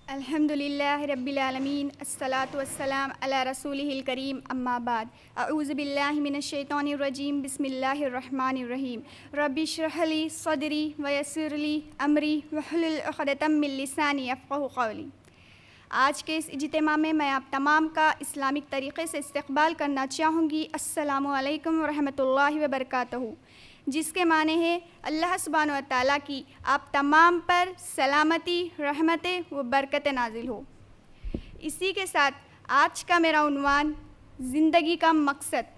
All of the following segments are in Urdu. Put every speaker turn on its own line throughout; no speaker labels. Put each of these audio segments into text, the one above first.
الحمدللہ رب العالمین الصلاۃ والسلام علی رسولہ الکریم اما بعد اعوذ باللہ من الشیطان الرجیم بسم اللہ الرحمن الرحیم رب اشرح لی صدری ویسر لی امری واحلل عقدۃ من لسانی یفقہوا قولی۔ آج کے اس اجتماع میں آپ تمام کا اسلامک طریقے سے استقبال کرنا چاہوں گی۔ السلام علیکم ورحمۃ اللہ وبرکاتہ، جس کے معنی ہے اللہ سبحانہ و تعالیٰ کی آپ تمام پر سلامتی، رحمتیں و برکت نازل ہو۔ اسی کے ساتھ آج کا میرا عنوان زندگی کا مقصد۔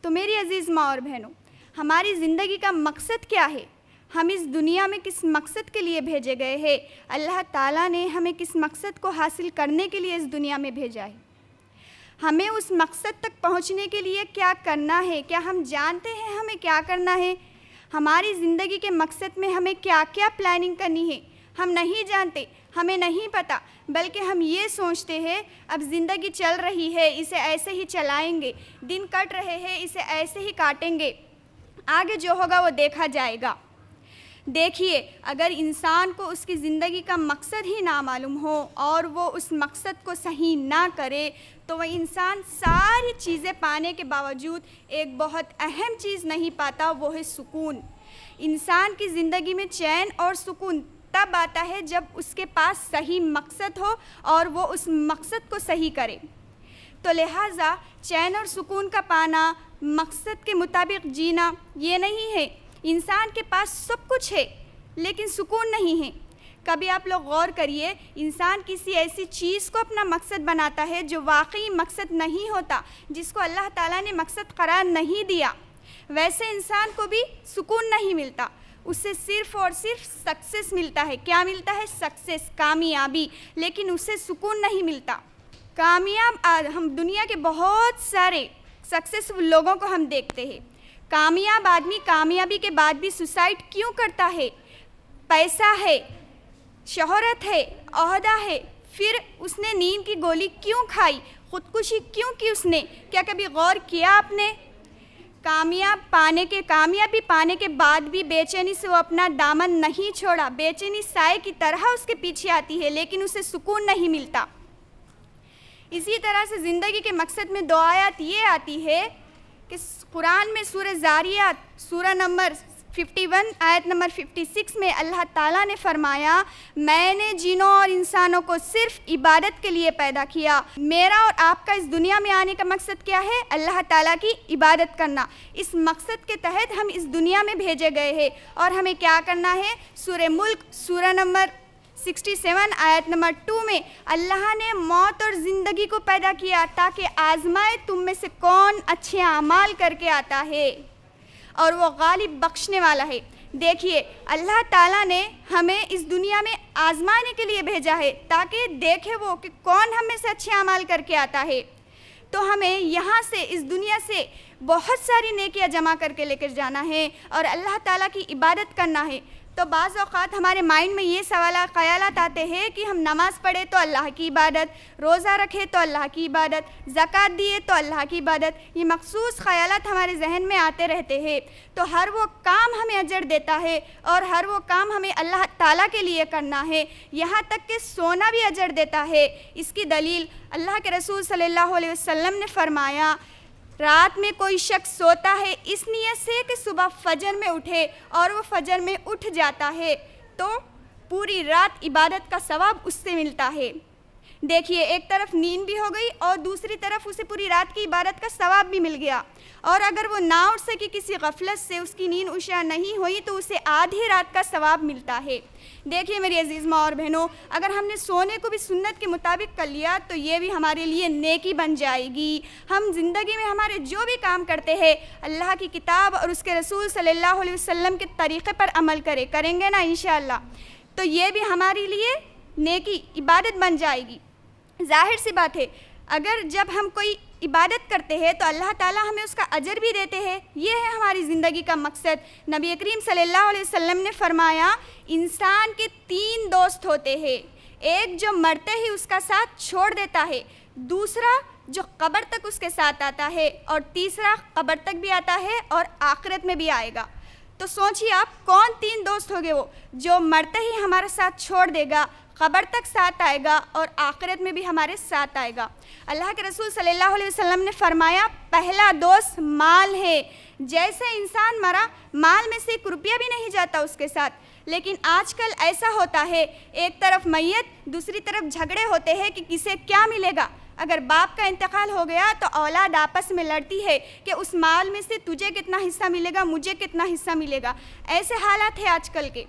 تو میری عزیز ماں اور بہنوں، ہماری زندگی کا مقصد کیا ہے؟ ہم اس دنیا میں کس مقصد کے لیے بھیجے گئے ہیں؟ اللہ تعالیٰ نے ہمیں کس مقصد کو حاصل کرنے کے لیے اس دنیا میں بھیجا ہے؟ ہمیں اس مقصد تک پہنچنے کے لیے کیا کرنا ہے؟ کیا ہم جانتے ہیں ہمیں کیا کرنا ہے؟ ہماری زندگی کے مقصد میں ہمیں کیا کیا پلاننگ کرنی ہے؟ ہم نہیں جانتے، ہمیں نہیں پتہ، بلکہ ہم یہ سوچتے ہیں اب زندگی چل رہی ہے، اسے ایسے ہی چلائیں گے، دن کٹ رہے ہیں، اسے ایسے ہی کاٹیں گے، آگے جو ہوگا وہ دیکھا جائے گا۔ دیکھیے، اگر انسان کو اس کی زندگی کا مقصد ہی نہ معلوم ہو اور وہ اس مقصد کو صحیح نہ کرے تو وہ انسان ساری چیزیں پانے کے باوجود ایک بہت اہم چیز نہیں پاتا، وہ ہے سکون۔ انسان کی زندگی میں چین اور سکون تب آتا ہے جب اس کے پاس صحیح مقصد ہو اور وہ اس مقصد کو صحیح کرے۔ تو لہٰذا چین اور سکون کا پانا، مقصد کے مطابق جینا، یہ نہیں ہے انسان کے پاس سب کچھ ہے لیکن سکون نہیں ہے۔ کبھی آپ لوگ غور کریے، انسان کسی ایسی چیز کو اپنا مقصد بناتا ہے جو واقعی مقصد نہیں ہوتا، جس کو اللہ تعالیٰ نے مقصد قرار نہیں دیا، ویسے انسان کو بھی سکون نہیں ملتا، اسے صرف اور صرف سکسیس ملتا ہے۔ کیا ملتا ہے؟ سکسیس، کامیابی، لیکن اسے سکون نہیں ملتا۔ کامیاب ہم دنیا کے بہت سارے سکسیسفل لوگوں کو ہم دیکھتے ہیں۔ کامیاب آدمی کامیابی کے بعد بھی سوسائڈ کیوں کرتا ہے؟ پیسہ ہے، شہرت ہے، عہدہ ہے، پھر اس نے نیند کی گولی کیوں کھائی؟ خودکشی کیوں کی اس نے؟ کیا کبھی غور کیا آپ نے؟ کامیابی پانے کے بعد بھی بے چینی سے وہ اپنا دامن نہیں چھوڑا، بے چینی سائے کی طرح اس کے پیچھے آتی ہے لیکن اسے سکون نہیں ملتا۔ اسی طرح سے زندگی کے مقصد میں دو آیات یہ آتی ہے کہ قرآن میں سورہ زاریات سورہ نمبر 51 آیت نمبر 56 میں اللہ تعالیٰ نے فرمایا، میں نے جنوں اور انسانوں کو صرف عبادت کے لیے پیدا کیا۔ میرا اور آپ کا اس دنیا میں آنے کا مقصد کیا ہے؟ اللہ تعالیٰ کی عبادت کرنا۔ اس مقصد کے تحت ہم اس دنیا میں بھیجے گئے ہیں اور ہمیں کیا کرنا ہے؟ سورہ ملک سورہ نمبر 67 آیت نمبر 2 میں اللہ نے موت اور زندگی کو پیدا کیا تاکہ آزمائے تم میں سے کون اچھے اعمال کر کے آتا ہے، اور وہ غالب بخشنے والا ہے۔ دیکھیے، اللہ تعالیٰ نے ہمیں اس دنیا میں آزمانے کے لیے بھیجا ہے تاکہ دیکھے وہ کہ کون ہم میں سے اچھے اعمال کر کے آتا ہے۔ تو ہمیں یہاں سے، اس دنیا سے بہت ساری نیکیاں جمع کر کے لے کر جانا ہے اور اللہ تعالیٰ کی عبادت کرنا ہے۔ تو بعض اوقات ہمارے مائنڈ میں یہ خیالات آتے ہیں کہ ہم نماز پڑھے تو اللہ کی عبادت، روزہ رکھے تو اللہ کی عبادت، زکوٰۃ دیے تو اللہ کی عبادت، یہ مخصوص خیالات ہمارے ذہن میں آتے رہتے ہیں۔ تو ہر وہ کام ہمیں اجر دیتا ہے اور ہر وہ کام ہمیں اللہ تعالیٰ کے لیے کرنا ہے، یہاں تک کہ سونا بھی اجر دیتا ہے۔ اس کی دلیل اللہ کے رسول صلی اللہ علیہ وسلم نے فرمایا، رات میں کوئی شخص سوتا ہے اس نیت سے کہ صبح فجر میں اٹھے اور وہ فجر میں اٹھ جاتا ہے تو پوری رات عبادت کا ثواب اس سے ملتا ہے۔ دیکھیے، ایک طرف نیند بھی ہو گئی اور دوسری طرف اسے پوری رات کی عبادت کا ثواب بھی مل گیا، اور اگر وہ نہ اٹھ سکی کسی غفلت سے، اس کی نیند عشاء نہیں ہوئی تو اسے آدھی رات کا ثواب ملتا ہے۔ دیکھیے میری عزیز ماں اور بہنوں، اگر ہم نے سونے کو بھی سنت کے مطابق کر لیا تو یہ بھی ہمارے لیے نیکی بن جائے گی۔ ہم زندگی میں ہمارے جو بھی کام کرتے ہیں اللہ کی کتاب اور اس کے رسول صلی اللہ علیہ وسلم کے طریقے پر عمل کریں گے نا انشاءاللہ، تو یہ بھی ہمارے لیے نیکی، عبادت بن جائے گی۔ ظاہر سی بات ہے، اگر جب ہم کوئی عبادت کرتے ہیں تو اللہ تعالیٰ ہمیں اس کا اجر بھی دیتے ہیں۔ یہ ہے ہماری زندگی کا مقصد۔ نبی کریم صلی اللہ علیہ وسلم نے فرمایا، انسان کے 3 دوست ہوتے ہیں، ایک جو مرتے ہی اس کا ساتھ چھوڑ دیتا ہے، دوسرا جو قبر تک اس کے ساتھ آتا ہے، اور تیسرا قبر تک بھی آتا ہے اور آخرت میں بھی آئے گا۔ تو سوچیے آپ، کون 3 دوست ہوگے؟ وہ جو مرتے ہی ہمارے ساتھ چھوڑ دے گا، قبر تک ساتھ آئے گا اور آخرت میں بھی ہمارے ساتھ آئے گا۔ اللہ کے رسول صلی اللہ علیہ وسلم نے فرمایا پہلا دوست مال ہے، جیسے انسان مرا مال میں سے 1 روپیہ بھی نہیں جاتا اس کے ساتھ، لیکن آج کل ایسا ہوتا ہے ایک طرف میت دوسری طرف جھگڑے ہوتے ہیں کہ کسے کیا ملے گا۔ اگر باپ کا انتقال ہو گیا تو اولاد آپس میں لڑتی ہے کہ اس مال میں سے تجھے کتنا حصہ ملے گا، مجھے کتنا حصہ ملے گا، ایسے حالات ہیں آج کل کے۔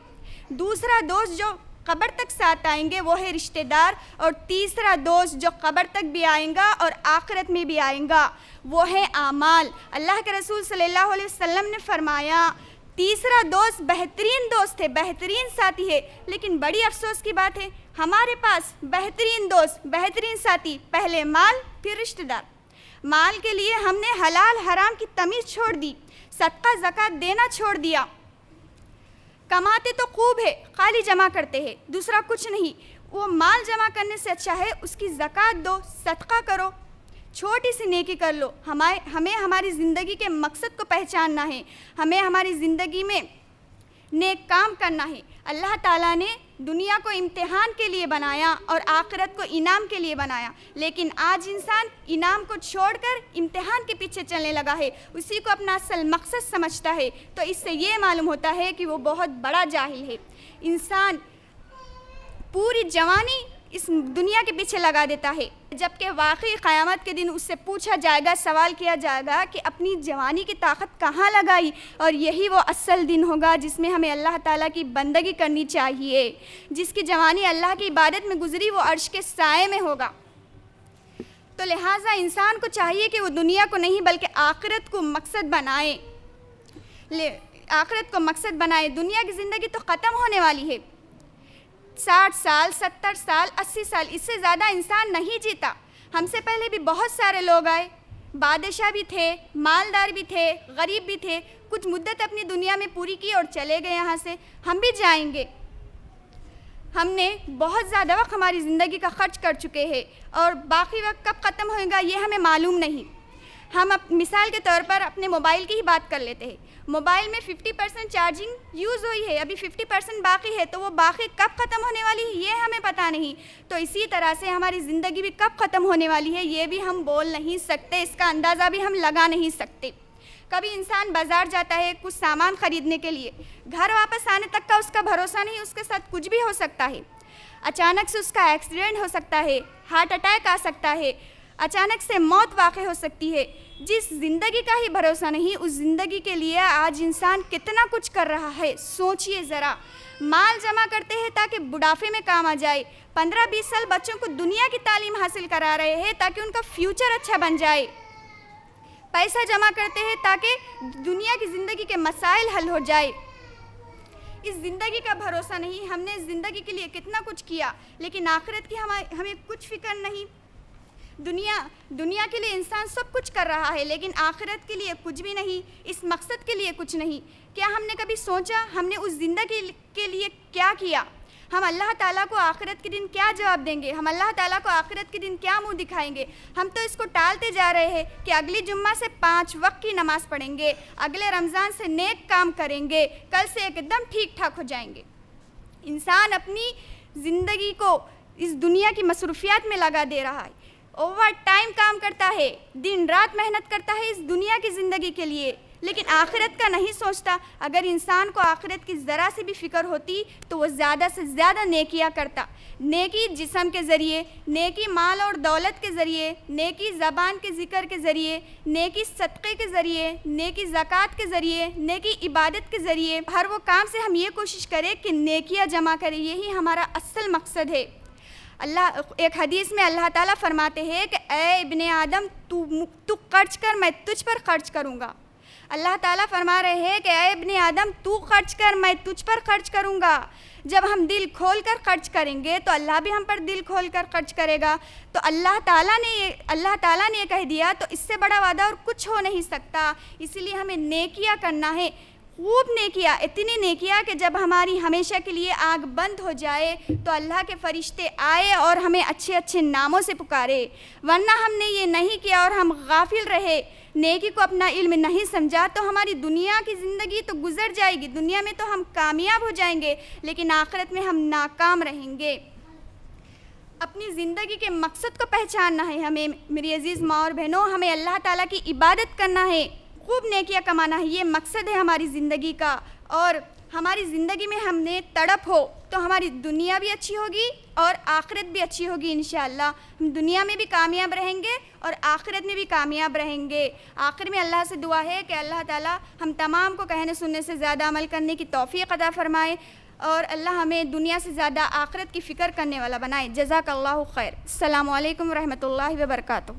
دوسرا دوست جو قبر تک ساتھ آئیں گے وہ ہے رشتہ دار، اور تیسرا دوست جو قبر تک بھی آئیں گا اور آخرت میں بھی آئیں گا وہ ہے اعمال۔ اللہ کے رسول صلی اللہ علیہ وسلم نے فرمایا تیسرا دوست بہترین دوست ہے، بہترین ساتھی ہے، لیکن بڑی افسوس کی بات ہے ہمارے پاس بہترین دوست بہترین ساتھی پہلے مال پھر رشتہ دار۔ مال کے لیے ہم نے حلال حرام کی تمیز چھوڑ دی، صدقہ زکوٰۃ دینا چھوڑ دیا۔ کماتے تو خوب ہے، خالی جمع کرتے ہیں، دوسرا کچھ نہیں۔ وہ مال جمع کرنے سے اچھا ہے اس کی زکوٰۃ دو، صدقہ کرو، چھوٹی سی نیکی کر لو۔ ہمیں ہماری زندگی کے مقصد کو پہچاننا ہے، ہمیں ہماری زندگی میں نیک کام کرنا ہے۔ اللہ تعالیٰ نے دنیا کو امتحان کے لیے بنایا اور آخرت کو انعام کے لیے بنایا، لیکن آج انسان انعام کو چھوڑ کر امتحان کے پیچھے چلنے لگا ہے، اسی کو اپنا اصل مقصد سمجھتا ہے۔ تو اس سے یہ معلوم ہوتا ہے کہ وہ بہت بڑا جاہل ہے۔ انسان پوری جوانی اس دنیا کے پیچھے لگا دیتا ہے، جبکہ واقعی قیامت کے دن اس سے پوچھا جائے گا، سوال کیا جائے گا کہ اپنی جوانی کی طاقت کہاں لگائی، اور یہی وہ اصل دن ہوگا جس میں ہمیں اللہ تعالیٰ کی بندگی کرنی چاہیے۔ جس کی جوانی اللہ کی عبادت میں گزری وہ عرش کے سائے میں ہوگا۔ تو لہٰذا انسان کو چاہیے کہ وہ دنیا کو نہیں بلکہ آخرت کو مقصد بنائے، آخرت کو مقصد بنائے۔ دنیا کی زندگی تو ختم ہونے والی ہے، 60 سال 70 سال 80 سال، اس سے زیادہ انسان نہیں جیتا۔ ہم سے پہلے بھی بہت سارے لوگ آئے، بادشاہ بھی تھے، مالدار بھی تھے، غریب بھی تھے، کچھ مدت اپنی دنیا میں پوری کی اور چلے گئے یہاں سے، ہم بھی جائیں گے۔ ہم نے بہت زیادہ وقت ہماری زندگی کا خرچ کر چکے ہیں اور باقی وقت کب ختم ہوئے گا یہ ہمیں معلوم نہیں۔ ہم مثال کے طور پر اپنے موبائل کی ہی بات کر لیتے ہیں، موبائل میں 50% چارجنگ یوز ہوئی ہے، ابھی 50% باقی ہے، تو وہ باقی کب ختم ہونے والی ہے یہ ہمیں پتہ نہیں۔ تو اسی طرح سے ہماری زندگی بھی کب ختم ہونے والی ہے یہ بھی ہم بول نہیں سکتے، اس کا اندازہ بھی ہم لگا نہیں سکتے۔ کبھی انسان بازار جاتا ہے کچھ سامان خریدنے کے لیے، گھر واپس آنے تک کا اس کا بھروسہ نہیں، اس کے ساتھ کچھ بھی ہو سکتا ہے، اچانک سے اس کا ایکسیڈنٹ ہو سکتا ہے، ہارٹ اٹیک آ سکتا ہے، اچانک سے موت واقع ہو سکتی ہے۔ جس زندگی کا ہی بھروسہ نہیں، اس زندگی کے لیے آج انسان کتنا کچھ کر رہا ہے، سوچئے ذرا۔ مال جمع کرتے ہیں تاکہ بڑھاپے میں کام آ جائے، 15-20 سال بچوں کو دنیا کی تعلیم حاصل کرا رہے ہیں تاکہ ان کا فیوچر اچھا بن جائے، پیسہ جمع کرتے ہیں تاکہ دنیا کی زندگی کے مسائل حل ہو جائے۔ اس زندگی کا بھروسہ نہیں، ہم نے زندگی کے لیے کتنا کچھ کیا لیکن آخرت کی ہمیں کچھ فکر نہیں۔ دنیا کے لیے انسان سب کچھ کر رہا ہے لیکن آخرت کے لیے کچھ بھی نہیں، اس مقصد کے لیے کچھ نہیں۔ کیا ہم نے کبھی سوچا ہم نے اس زندگی کے لیے کیا کیا؟ ہم اللہ تعالیٰ کو آخرت کے دن کیا جواب دیں گے؟ ہم اللہ تعالیٰ کو آخرت کے دن کیا منہ دکھائیں گے؟ ہم تو اس کو ٹالتے جا رہے ہیں کہ اگلی جمعہ سے 5 وقت کی نماز پڑھیں گے، اگلے رمضان سے نیک کام کریں گے، کل سے ایک دم ٹھیک ٹھاک ہو جائیں گے۔ انسان اپنی زندگی کو اس دنیا کی مصروفیات میں لگا دے رہا ہے، اوور ٹائم کام کرتا ہے، دن رات محنت کرتا ہے اس دنیا کی زندگی کے لیے، لیکن آخرت کا نہیں سوچتا۔ اگر انسان کو آخرت کی ذرا سی بھی فکر ہوتی تو وہ زیادہ سے زیادہ نیکیاں کرتا، نیکی جسم کے ذریعے، نیکی مال اور دولت کے ذریعے، نیکی زبان کے ذکر کے ذریعے، نیکی صدقے کے ذریعے، نیکی زکوٰۃ کے ذریعے، نیکی عبادت کے ذریعے، ہر وہ کام سے ہم یہ کوشش کریں کہ نیکیاں جمع کریں، یہی ہمارا اصل مقصد ہے۔ ایک حدیث میں اللہ تعالیٰ فرماتے ہیں کہ اے ابن آدم تو خرچ کر میں تجھ پر خرچ کروں گا۔ اللہ تعالیٰ فرما رہے ہیں کہ اے ابن آدم تو خرچ کر میں تجھ پر خرچ کروں گا۔ جب ہم دل کھول کر خرچ کریں گے تو اللہ بھی ہم پر دل کھول کر خرچ کرے گا۔ تو اللہ تعالیٰ نے یہ کہہ دیا تو اس سے بڑا وعدہ اور کچھ ہو نہیں سکتا۔ اسی لیے ہمیں نیکیاں کرنا ہے، خوب نیکیاں، اتنی نیکیاں کہ جب ہماری ہمیشہ کے لیے آنکھ بند ہو جائے تو اللہ کے فرشتے آئے اور ہمیں اچھے اچھے ناموں سے پکارے۔ ورنہ ہم نے یہ نہیں کیا اور ہم غافل رہے، نیکی کو اپنا علم نہیں سمجھا تو ہماری دنیا کی زندگی تو گزر جائے گی، دنیا میں تو ہم کامیاب ہو جائیں گے لیکن آخرت میں ہم ناکام رہیں گے۔ اپنی زندگی کے مقصد کو پہچاننا ہے ہمیں میری عزیز ماں اور بہنوں، ہمیں اللہ تعالیٰ کی عبادت کرنا ہے، خوب نیکیاں کمانا ہے، یہ مقصد ہے ہماری زندگی کا. اور ہماری زندگی میں ہم نے تڑپ ہو تو ہماری دنیا بھی اچھی ہوگی اور آخرت بھی اچھی ہوگی انشاءاللہ. ہم دنیا میں بھی کامیاب رہیں گے اور آخرت میں بھی کامیاب رہیں گے. آخر میں اللہ سے دعا ہے کہ اللہ تعالیٰ ہم تمام کو کہنے سننے سے زیادہ عمل کرنے کی توفیق عطا فرمائے اور اللہ ہمیں دنیا سے زیادہ آخرت کی فکر کرنے والا بنائے. جزاک اللہ خیر. السلام علیکم ورحمۃ اللہ وبرکاتہ.